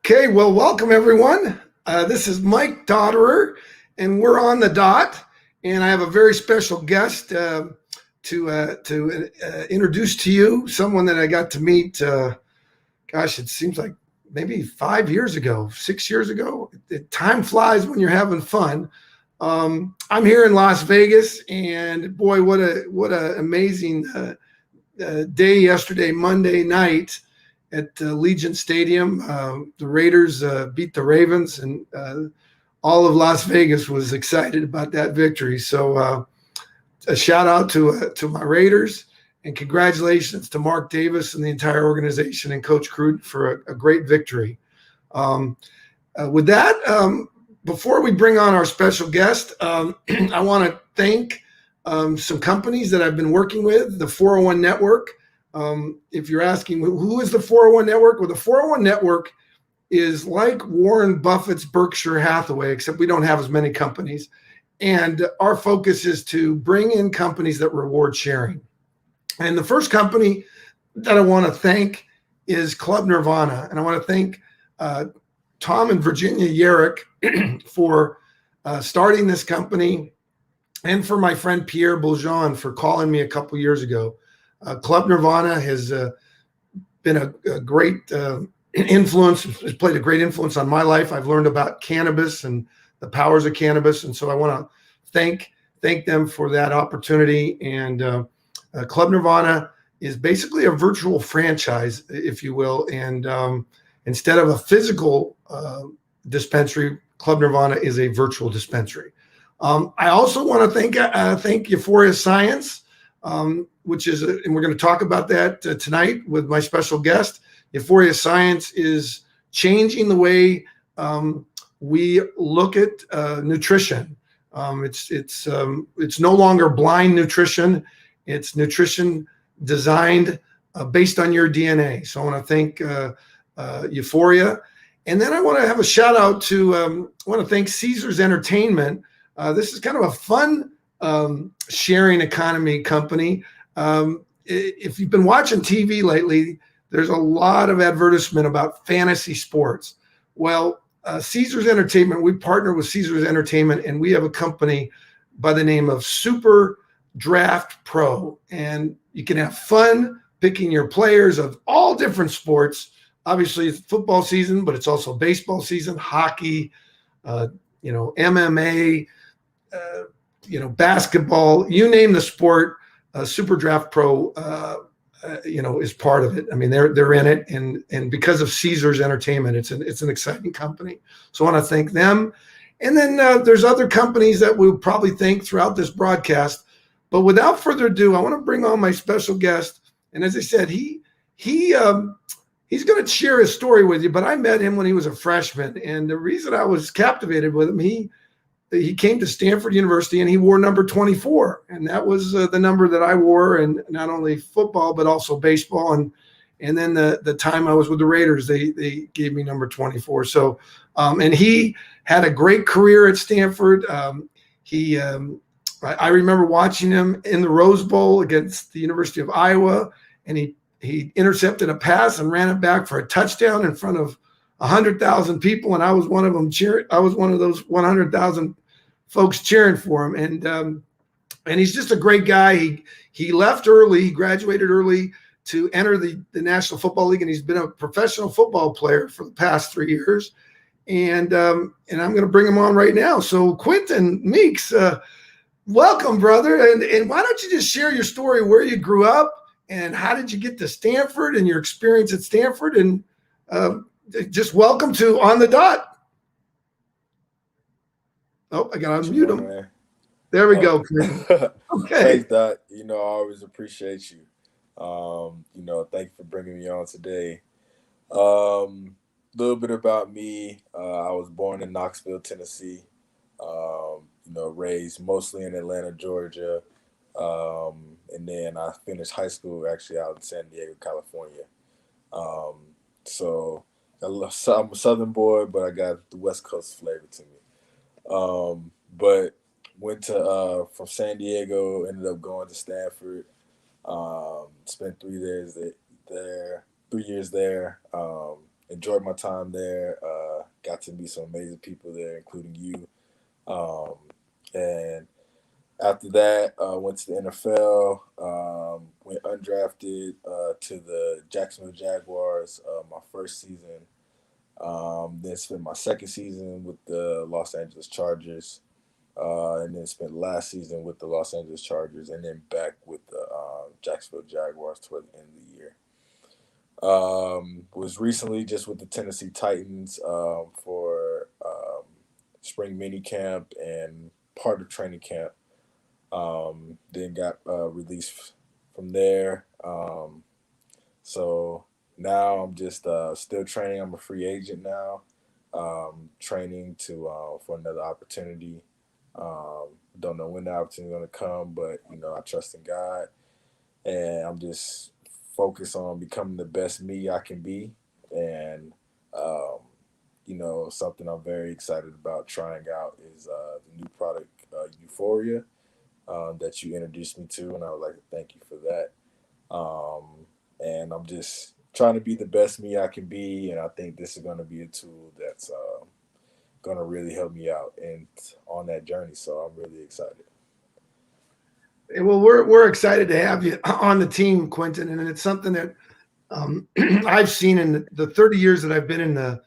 Okay, well, welcome everyone. This is Mike Dotterer, and we're on the dot. And I have a very special guest to introduce to you, someone that I got to meet. Gosh, it seems like maybe 5 years ago, 6 years ago. Time flies when you're having fun. I'm here in Las Vegas, and boy, what a amazing day yesterday, Monday night at Legion Stadium. The Raiders beat the Ravens, and all of Las Vegas was excited about that victory. So a shout out to my Raiders, and congratulations to Mark Davis and the entire organization and Coach Cruden for a great victory. With that, before we bring on our special guest, I want to thank some companies that I've been working with, the 401 Network. If you're asking who is the 401 Network, well, the 401 Network is like Warren Buffett's Berkshire Hathaway, except we don't have as many companies. And our focus is to bring in companies that reward sharing. And the first company that I want to thank is Club Nirvana. And I want to thank Tom and Virginia Yerrick for starting this company, and for my friend Pierre Bourgeon for calling me a couple years ago. Club Nirvana has been a great influence, has played a great influence on my life. I've learned about cannabis and the powers of cannabis. And so I want to thank them for that opportunity. And Club Nirvana is basically a virtual franchise, if you will. And instead of a physical dispensary, Club Nirvana is a virtual dispensary. I also want to thank Euphoria Science, which is, and we're going to talk about that tonight with my special guest. Euphoria Science is changing the way we look at nutrition. It's no longer blind nutrition. It's nutrition designed based on your DNA. So I want to thank Euphoria. And then I want to have a shout out to, I want to thank Caesars Entertainment. This is kind of a fun sharing economy company. If you've been watching TV lately, there's a lot of advertisement about fantasy sports. Well, Caesars Entertainment, we partner with Caesars Entertainment, and we have a company by the name of Super Draft Pro. And you can have fun picking your players of all different sports. Obviously, it's football season, but it's also baseball season, hockey, MMA, basketball, you name the sport, Super Draft Pro, is part of it. I mean, they're in it, and because of Caesars Entertainment, it's an exciting company. So I want to thank them. And then there's other companies that we'll probably thank throughout this broadcast. But without further ado, I want to bring on my special guest. And as I said, he's going to share his story with you. But I met him when he was a freshman, and the reason I was captivated with him, he came to Stanford University and he wore number 24. And that was the number that I wore, and not only football, but also baseball. And then the time I was with the Raiders, they gave me number 24. So, and he had a great career at Stanford. I remember watching him in the Rose Bowl against the University of Iowa, and he intercepted a pass and ran it back for a touchdown in front of 100,000 people. And I was one of them I was one of those 100,000 folks cheering for him. And he's just a great guy. He left early, he graduated early to enter the National Football League, and he's been a professional football player for the past 3 years. And I'm going to bring him on right now. So Quenton Meeks, welcome, brother. And why don't you just share your story, where you grew up and how did you get to Stanford and your experience at Stanford, and just welcome to On the Dot. Oh, I got to unmute him. Man. There we go. Okay. Thanks, Dot. I always appreciate you. Thank you for bringing me on today. Little bit about me. I was born in Knoxville, Tennessee. Raised mostly in Atlanta, Georgia. And then I finished high school actually out in San Diego, California. So I'm a Southern boy, but I got the West Coast flavor to me. But went to from San Diego, ended up going to Stanford. Spent 3 years there. enjoyed my time there. Got to meet some amazing people there, including you. Um, and after that, went to the NFL. Went undrafted to the Jacksonville Jaguars. My first season. Then spent my second season with the Los Angeles Chargers. And then spent last season with the Los Angeles Chargers, and then back with the Jacksonville Jaguars toward the end of the year. Was recently just with the Tennessee Titans for spring mini camp and part of training camp. Then got released from there. So now I'm just still training. I'm a free agent now, training to for another opportunity. Don't know when the opportunity is going to come, but I trust in God, and I'm just focused on becoming the best me I can be, and something I'm very excited about trying out is the new product Euphoria that you introduced me to, and I would like to thank you for that. And I'm just trying to be the best me I can be, and I think this is going to be a tool that's going to really help me out and on that journey. So I'm really excited. Well, we're excited to have you on the team, Quenton, and it's something that I've seen in the 30 years that I've been in the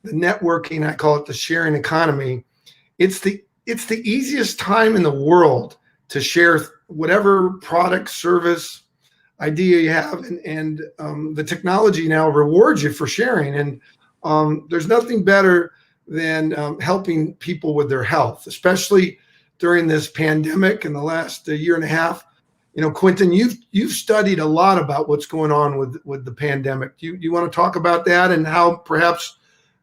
networking. I call it the sharing economy. It's the easiest time in the world to share whatever product, service, idea you have, and the technology now rewards you for sharing. And there's nothing better than helping people with their health, especially during this pandemic in the last year and a half. Quenton, you've studied a lot about what's going on with the pandemic. You want to talk about that and how perhaps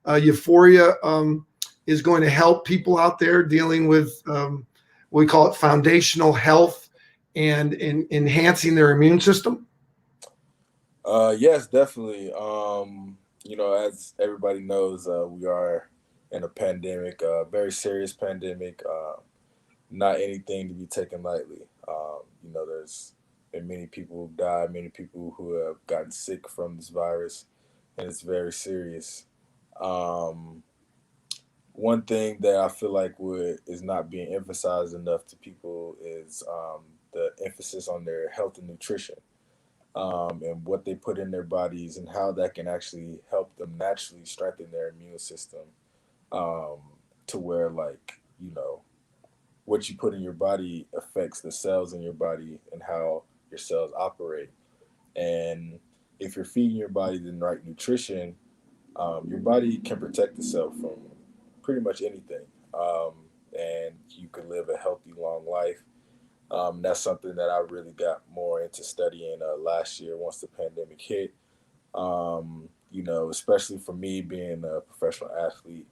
Euphoria is going to help people out there dealing with we call it foundational health and in enhancing their immune system? Yes, definitely. As everybody knows, we are in a pandemic, a very serious pandemic. Not anything to be taken lightly. There's been many people who've died, many people who have gotten sick from this virus, and it's very serious. Um, One thing that I feel like is not being emphasized enough to people is the emphasis on their health and nutrition, and what they put in their bodies and how that can actually help them naturally strengthen their immune system, um, to where, like, what you put in your body affects the cells in your body and how your cells operate. And if you're feeding your body the right nutrition, your body can protect itself from pretty much anything. Um, and you can live a healthy, long life. That's something that I really got more into studying last year once the pandemic hit. Especially for me being a professional athlete,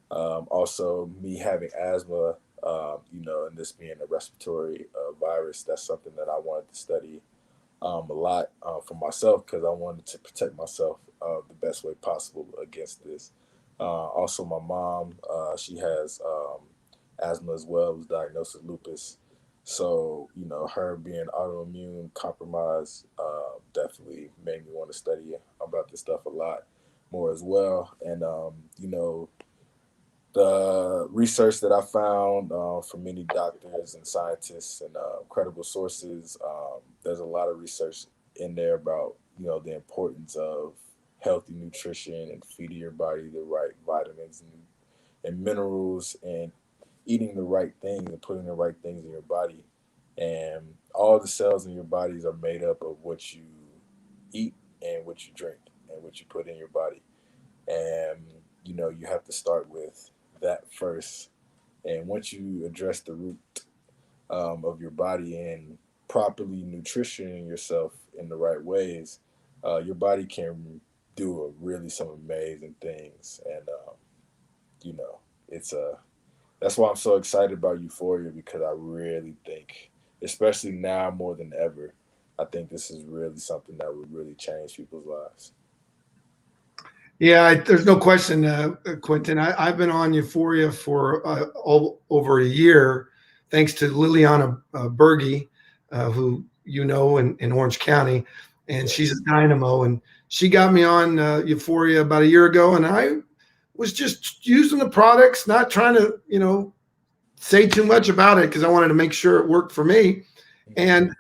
also me having asthma, and this being a respiratory virus, that's something that I wanted to study a lot for myself because I wanted to protect myself the best way possible against this. Also, my mom, she has asthma as well, was diagnosed with lupus. So, her being autoimmune compromised definitely made me want to study about this stuff a lot more as well. And, the research that I found from many doctors and scientists and credible sources, there's a lot of research in there about the importance of healthy nutrition and feeding your body the right vitamins and minerals and eating the right things and putting the right things in your body. And all the cells in your bodies are made up of what you eat and what you drink and what you put in your body. And you have to start with that first. And once you address the root of your body and properly nutritioning yourself in the right ways, your body can do really some amazing things. And it's that's why I'm so excited about Euphoria, because I really think, especially now more than ever, I think this is really something that would really change people's lives. Yeah, there's no question, Quenton. I've been on Euphoria for over a year, thanks to Liliana Berge, who in Orange County, and she's a Yes. dynamo, and she got me on Euphoria about a year ago, and I was just using the products, not trying to, say too much about it because I wanted to make sure it worked for me. And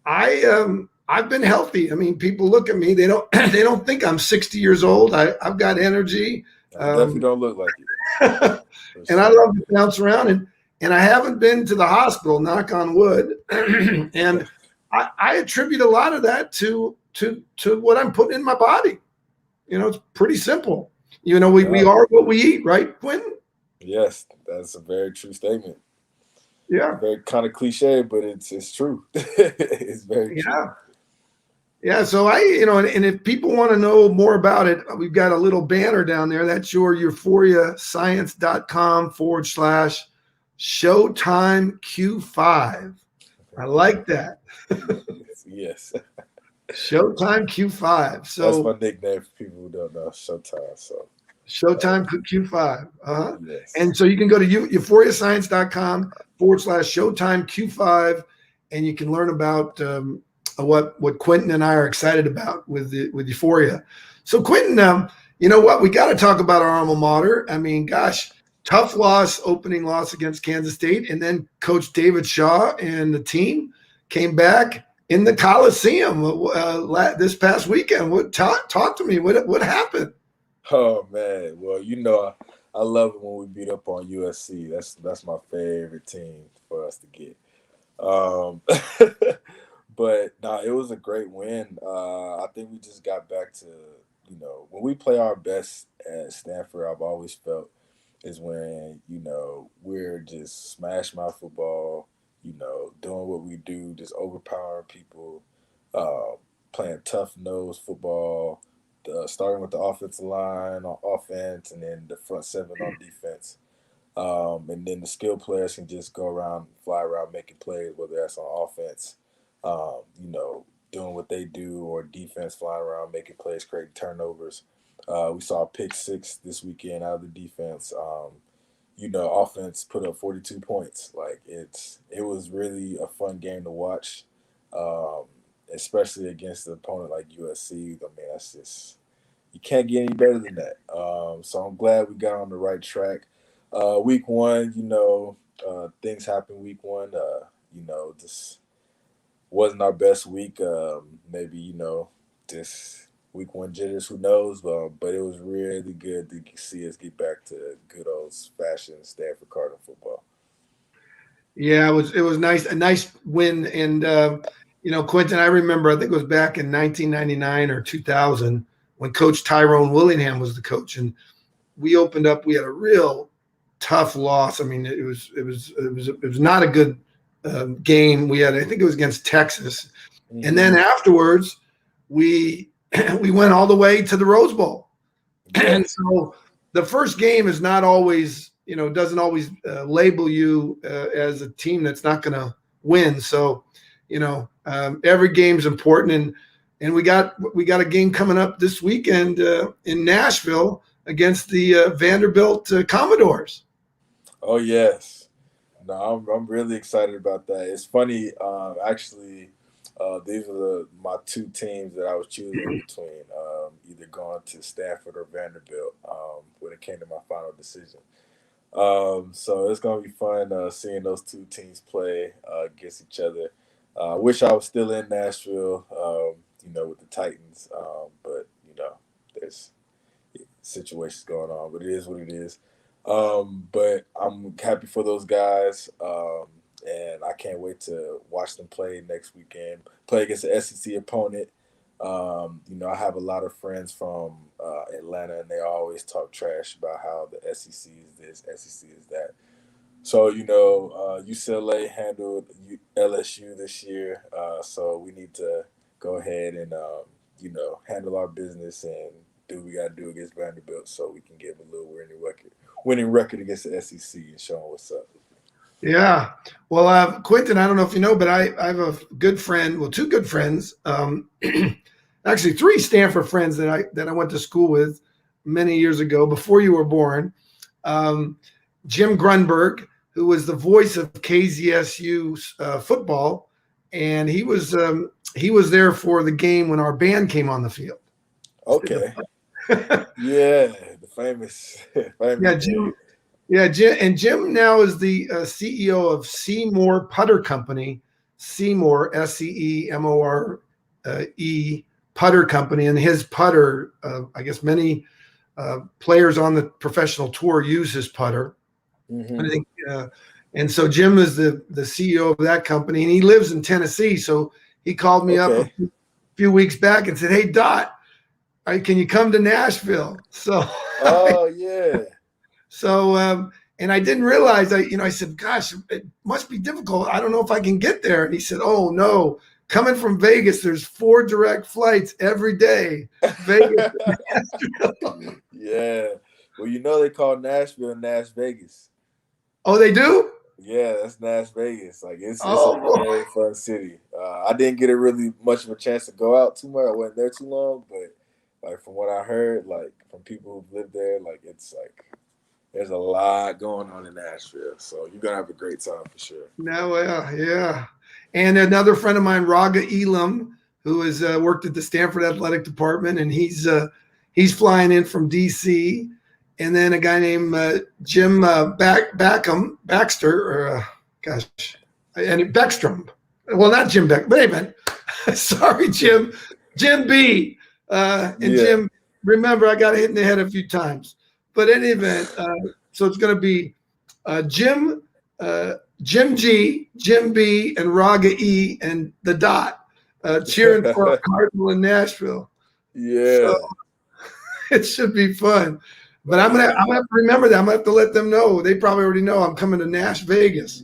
I've been healthy. I mean, people look at me, they don't they don't think I'm 60 years old. I've got energy. I definitely don't look like it. And I love to bounce around, and I haven't been to the hospital, knock on wood. And I attribute a lot of that to what I'm putting in my body. It's pretty simple. We are what we eat, right, Quenton? Yes, that's a very true statement. Yeah. Very kind of cliche, but it's true. It's very true. Yeah. So and if people want to know more about it, we've got a little banner down there. That's your euphoriascience.com/Showtime Q5. I like that. Yes. Showtime Q5. So that's my nickname for people who don't know Showtime. So Showtime Q5. Yes. And so you can go to euphoriascience.com/Showtime Q5, and you can learn about what Quenton and I are excited about with Euphoria. So Quenton, you know what? We got to talk about our alma mater. I mean, gosh, tough opening loss against Kansas State, and then Coach David Shaw and the team came back in the Coliseum this past weekend. Talk to me. What happened? Oh man, well, I love it when we beat up on USC. That's my favorite team for us to get. But it was a great win. I think we just got back to when we play our best at Stanford. I've always felt is when we're just smash mouth football. Doing what we do, just overpowering people, playing tough nose football. Starting with the offensive line on offense, and then the front seven on defense. And then the skill players can just go around, fly around, making plays, whether that's on offense, doing what they do, or defense, flying around, making plays, creating turnovers. We saw a pick six this weekend out of the defense. Offense put up 42 points. Like it was really a fun game to watch, especially against an opponent like USC. I mean, that's just, you can't get any better than that. So I'm glad we got on the right track. Week one, things happen week one. This wasn't our best week. Maybe, just week one jitters, who knows? But it was really good to see us get back to good old fashioned Stanford Cardinal football. Yeah, it was nice, a nice win. And Quenton, I remember, I think it was back in 1999 or 2000 when Coach Tyrone Willingham was the coach, and we opened up. We had a real tough loss. I mean, it was not a good game. We had, I think it was against Texas, and then afterwards we went all the way to the Rose Bowl. And so the first game is not always, doesn't always label you as a team that's not going to win. So, every game's important. And we got a game coming up this weekend in Nashville against the Vanderbilt Commodores. Oh, yes. No, I'm really excited about that. It's funny, actually. These are my two teams that I was choosing between, either going to Stanford or Vanderbilt when it came to my final decision. So it's going to be fun seeing those two teams play against each other. I wish I was still in Nashville, with the Titans, but, there's situations going on, but it is what it is. But I'm happy for those guys. And I can't wait to watch them play next weekend, play against an SEC opponent. I have a lot of friends from Atlanta, and they always talk trash about how the SEC is this, SEC is that. So, UCLA handled LSU this year, so we need to go ahead and, handle our business and do what we got to do against Vanderbilt so we can give them a little winning record against the SEC and show them what's up. Yeah. Well, Quenton, I don't know if you know, but I have a good friend, well, two good friends, actually three Stanford friends that I went to school with many years ago before you were born. Jim Grunberg, who was the voice of KZSU football, and he was there for the game when our band came on the field. Okay. Yeah, the famous, famous Yeah, name. Jim. Yeah, Jim now is the CEO of Seymour Putter Company. Seymour, Seemore Putter Company, and his putter. I guess many players on the professional tour use his putter. I Hmm. think, and so Jim is the CEO of that company, and he lives in Tennessee. So he called me up a Okay. few weeks back and said, "Hey, Dot, can you come to Nashville?" So Oh yeah. and I didn't realize I said, gosh, it must be difficult. I don't know if I can get there. And he said, oh no, coming from Vegas, there's 4 direct flights every day. Vegas. Yeah. Well, you know they call Nashville Nash Vegas. Oh, they do? Yeah, that's Nash Vegas. Like it's a Oh, very fun city. I didn't get a really much of a chance to go out too much. I wasn't there too long, but like from what I heard, like from people who've lived there, like it's like there's a lot going on in Nashville. So you're gonna have a great time for sure. no, yeah. And another friend of mine, Raga Elam, who has worked at the Stanford Athletic Department, and he's flying in from DC. And then a guy named Jim Baxter, or gosh, and Beckstrom. Well, not Jim Beck, but anyway, sorry, Jim B. And Yeah. Jim, remember, I got hit in the head a few times. But in any event, so it's going to be Jim, Jim G, Jim B, and Raga E, and the Dot cheering for our Cardinal in Nashville. So Yeah. it should be fun. But Oh yeah. I'm gonna have to remember that. I'm gonna have to let them know. They probably already know I'm coming to Nash Vegas.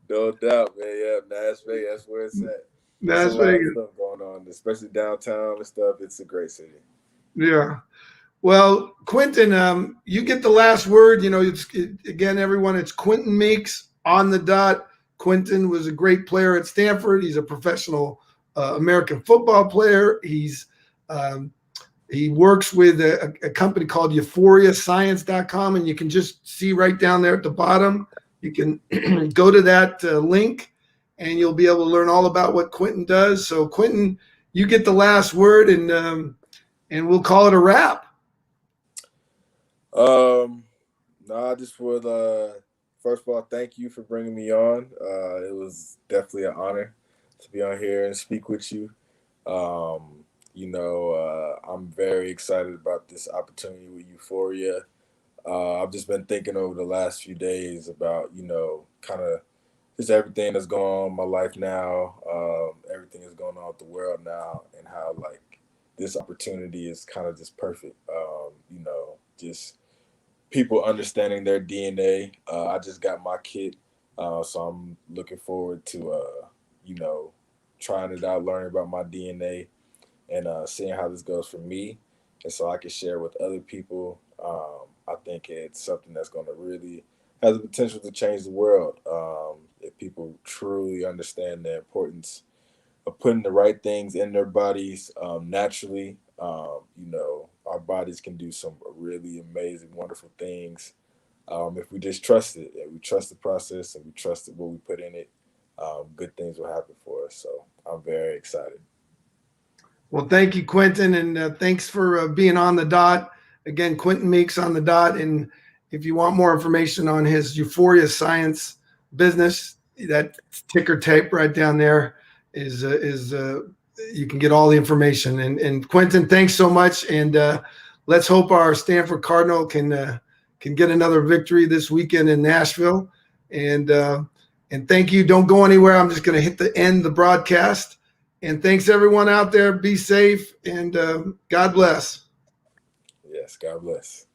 No doubt, man. Yeah, Nash Vegas, that's where it's at. It's a Nash lot of Vegas. stuff going on, especially downtown and stuff. It's a great city. Yeah. Well, Quenton, you get the last word. Again, everyone, it's Quenton Meeks on the dot. Quenton was a great player at Stanford. He's a professional American football player. He works with a company called euphoriascience.com, and you can just see right down there at the bottom. You can go to that link, and you'll be able to learn all about what Quenton does. So, Quenton, you get the last word, and we'll call it a wrap. Um, no, I just would first of all thank you for bringing me on. It was definitely an honor to be on here and speak with you. I'm very excited about this opportunity with Euphoria. I've just been thinking over the last few days about, kind of just everything that's going on in my life now, everything that's going on with the world now, and how like this opportunity is kind of just perfect. Just people understanding their DNA. I just got my kit, so I'm looking forward to, you know, trying it out, learning about my DNA, and seeing how this goes for me, and so I can share with other people. I think it's something that's going to really has the potential to change the world if people truly understand the importance of putting the right things in their bodies naturally. Our bodies can do some really amazing, wonderful things if we just trust it. If we trust the process and we trust what we put in it, good things will happen for us. So I'm very excited. Well, thank you, Quenton, and thanks for being on the dot. Again, Quenton Meeks on the dot. And if you want more information on his Euphoria Science business, that ticker tape right down there is you can get all the information. And Quenton, thanks so much. And let's hope our Stanford Cardinal can get another victory this weekend in Nashville. And thank you. Don't go anywhere. I'm just going to hit the end of the broadcast. And thanks everyone out there. Be safe and God bless. Yes, God bless.